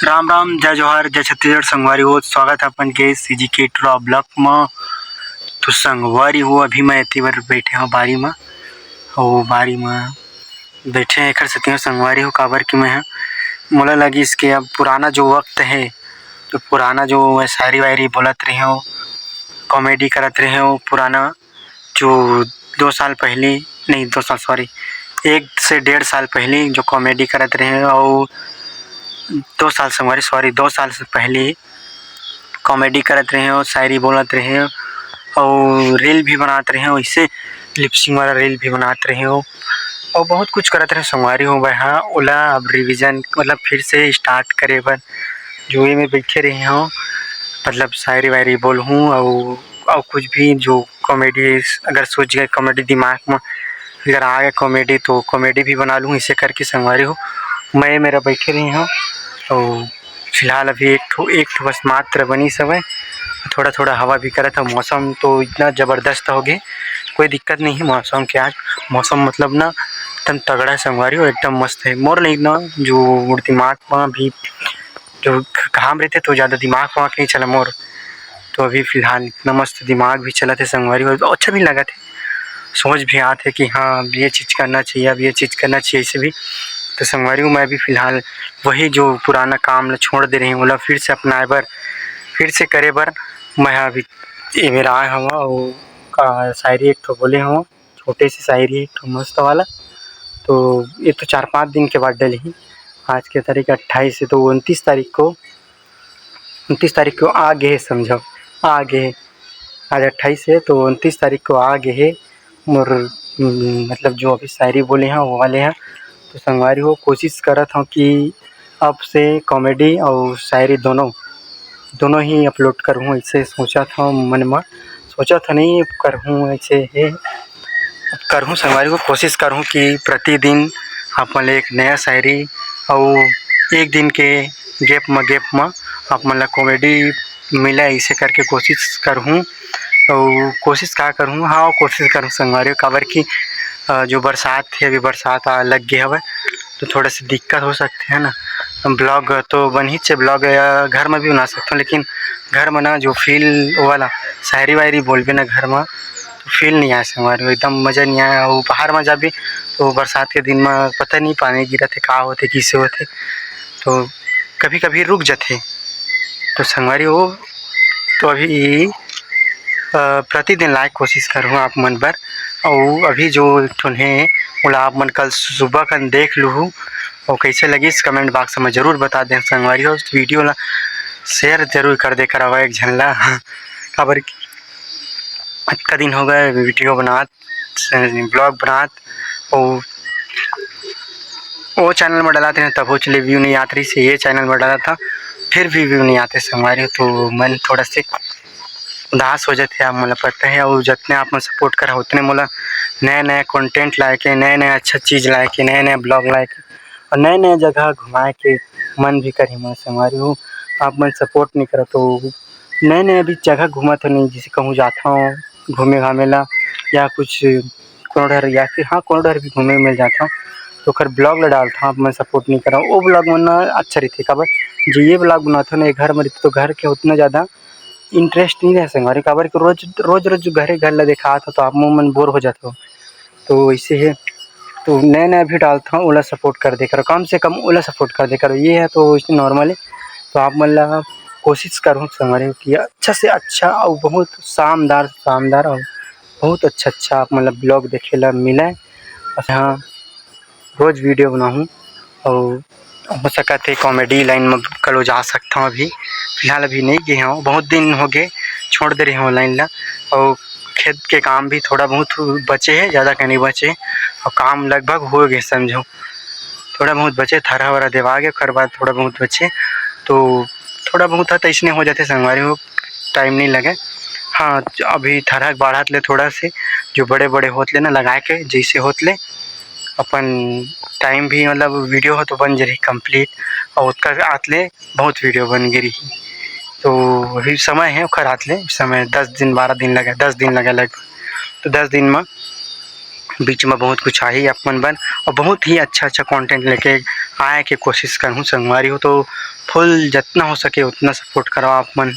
राम राम, जय जोहार, जय छत्तीसगढ़। संगवारी हो, स्वागत है अपन के सीजी के टूरा ब्लॉक में। तो संगवारी हो, अभी मैं इतनी बार बैठे हूँ बारी में, और बारी में बैठे एक सती संगवारी हो काबर कि मैं मोला लगी इसके अब पुराना जो वक्त है, तो पुराना जो शायरी वायरी बोलत रहे हो, कॉमेडी करत रहे हो, पुराना जो 2 साल पहले, नहीं 2 साल सॉरी, 1 से 1.5 साल पहले जो कॉमेडी करत रहे, और 2 साल संगवारी सॉरी 2 साल से पहले कॉमेडी करत रहे हो, शायरी बोलत रहे हो, और रील भी बनात रहे हो, इससे लिपसिंग वाला रील भी बनात रहे हो, और बहुत कुछ करत रहे संगवारी हो। भाई हाँ, ओला अब रिवीजन मतलब फिर से स्टार्ट करे बर जो ये में बैठे रहे हो, मतलब शायरी वायरी बोलूँ, और कुछ भी जो कॉमेडी अगर सोच गए, कॉमेडी दिमाग में अगर आ गए कॉमेडी, तो कॉमेडी भी बना लूँ। इसे करके संगवारी हो मैं मेरा बैठे रही हूँ, और फिलहाल अभी एक ठो बस मात्र बनी सब है, थोड़ा थोड़ा हवा भी करत है। मौसम तो इतना ज़बरदस्त हो गए, कोई दिक्कत नहीं है मौसम के। आज मौसम मतलब ना एकदम तगड़ा है संगवारी हो, एकदम मस्त है। मोर नहीं ना जो दिमाग में भी जो काम रहते तो ज़्यादा दिमाग वहाँ नहीं चला मोर, तो अभी फ़िलहाल इतना मस्त दिमाग भी चला थे संगवारी हो, अच्छा भी लगा थे, सोच भी आते कि हाँ ये चीज़ करना चाहिए, अब ये चीज़ करना चाहिए ऐसे भी। तो संगवारी हूँ मैं भी फ़िलहाल वही जो पुराना काम ला छोड़ दे रही हूँ, बोला फिर से अपनाए बर, फिर से करे बर मैं अभी ये मेरा आए हूँ। और का शायरी एक तो बोले हूँ, छोटे से शायरी एक तो मस्त वाला, तो ये तो 4-5 दिन के बाद डली। आज के तारीख 28 है, तो 29 तारीख को आ गए, समझो आ गए। आज 28 है, तो 29 तारीख को आ गए है मोर मतलब जो अभी शायरी बोले हैं वो वाले हैं। तो संगवारी हो कोशिश करत हूँ कि अब से कॉमेडी और शायरी दोनों ही अपलोड करूँ, ऐसे सोचा था मन में, सोचा था नहीं करूँ, ऐसे है करूँ संगवारी को कोशिश करूँ कि प्रतिदिन अपन एक नया शायरी और एक दिन के गैप में अपन ला कॉमेडी मिला, ऐसे करके कोशिश करूँ। और कोशिश क्या करूँ, हाँ कोशिश करूँ संगवारी काबर की जो बरसात है, अभी बरसात लग गया हवे, तो थोड़ा सी दिक्कत हो सकती है ना। ब्लॉग तो बन ही चे, ब्लॉग घर में भी बना सकता हूँ, लेकिन घर में ना जो फील वाला शायरी वायरी बोलबे ना घर में, तो फील नहीं आया हमारे, एकदम मज़ा नहीं आया। और बाहर में जाबे तो बरसात के दिन में पता नहीं पानी गिरा थे, का होते किसे होते, तो कभी कभी रुक जाते। तो संगवारी हो तो अभी प्रतिदिन लाइक कोशिश करूँ आप मन पर। और अभी जो तुम्हें बोला आप मन कल सुबह का देख लूँ, और कैसे लगी इस कमेंट बॉक्स में ज़रूर बता दें संगवारी हो। वीडियो ला शेयर जरूर कर दे करावा एक झनला, खबर इतना दिन हो गए वीडियो बनात, ब्लॉग बनात, और वो चैनल में डालाते हैं तब वो चले व्यू नहीं आते रही से, ये चैनल में डाला था फिर भी व्यू नहीं आते संगवारी हो। तो मन थोड़ा से उदास हो जाते, आप मतलब पता है। और जितने आप में सपोर्ट करा उतने मोला नए नए कंटेंट लाए के, नए नए अच्छा चीज़ लाए के, नए नए ब्लॉग लाए के, और नए नए जगह घुमाए के मन भी करी मैं संगवारी हूँ। आप मन सपोर्ट नहीं करा तो नए नए अभी जगह घूमा तो नहीं, जैसे कहूँ जाता हूँ घूमे घामे ला, या कुछ कोडर, या फिर हाँ कोडर भी घूमे मिल जाता हूँ, तो खैर ब्लॉग ला डालता हूँ। आप मैं सपोर्ट नहीं करा, वो ब्लॉग मन अच्छा रहते काबर जो ये ब्लॉग बनाता हूँ ना घर में रहते, तो घर के उतना ज़्यादा इंटरेस्ट नहीं रह संगवारी काबर कि रोज घरे घर ला देखा था, तो आप मुँह मन बोर हो जाते हो, तो इसे है। तो नए नए भी डालता हूँ, ओला सपोर्ट कर दे करो, कम से कम ओला सपोर्ट कर दे करो, ये है तो इसमें नॉर्मल है। तो आप मतलब कोशिश करूँ संगवारी कि अच्छा से अच्छा और बहुत शानदार और बहुत अच्छा आप मतलब ब्लॉग देखे ला मिले। हाँ रोज़ वीडियो बनाऊँ, और हो सका थे कॉमेडी लाइन में कल जा सकता हूँ। अभी फ़िलहाल अभी नहीं गए हूँ, बहुत दिन हो गए छोड़ दे रहे हूँ लाइन ला, और खेत के काम भी थोड़ा बहुत बचे हैं, ज़्यादा का नहीं बचे, और काम लगभग हो गए समझो, थोड़ा बहुत बचे, थरा वरा देवा गया, कर बाद थोड़ा बहुत बचे, तो थोड़ा बहुत तो इसने हो जाते संगवारी हो, टाइम नहीं लगे। हाँ अभी थरा बढ़ात ले थोड़ा से जो बड़े बड़े होत ले ना लगा के, जैसे होत ले अपन टाइम भी मतलब वीडियो हो तो बन जा रही कंप्लीट, और उसका आत ले बहुत वीडियो बन गई। तो अभी समय है खर आत ले समय 10 दिन 12 दिन लगे, 10 दिन लगे लगभग, तो 10 दिन में बीच में बहुत कुछ आई अपन बन, और बहुत ही अच्छा कंटेंट लेके आए के कोशिश करूँ संगवारी हो। तो फुल जितना हो सके उतना सपोर्ट करो आप मन।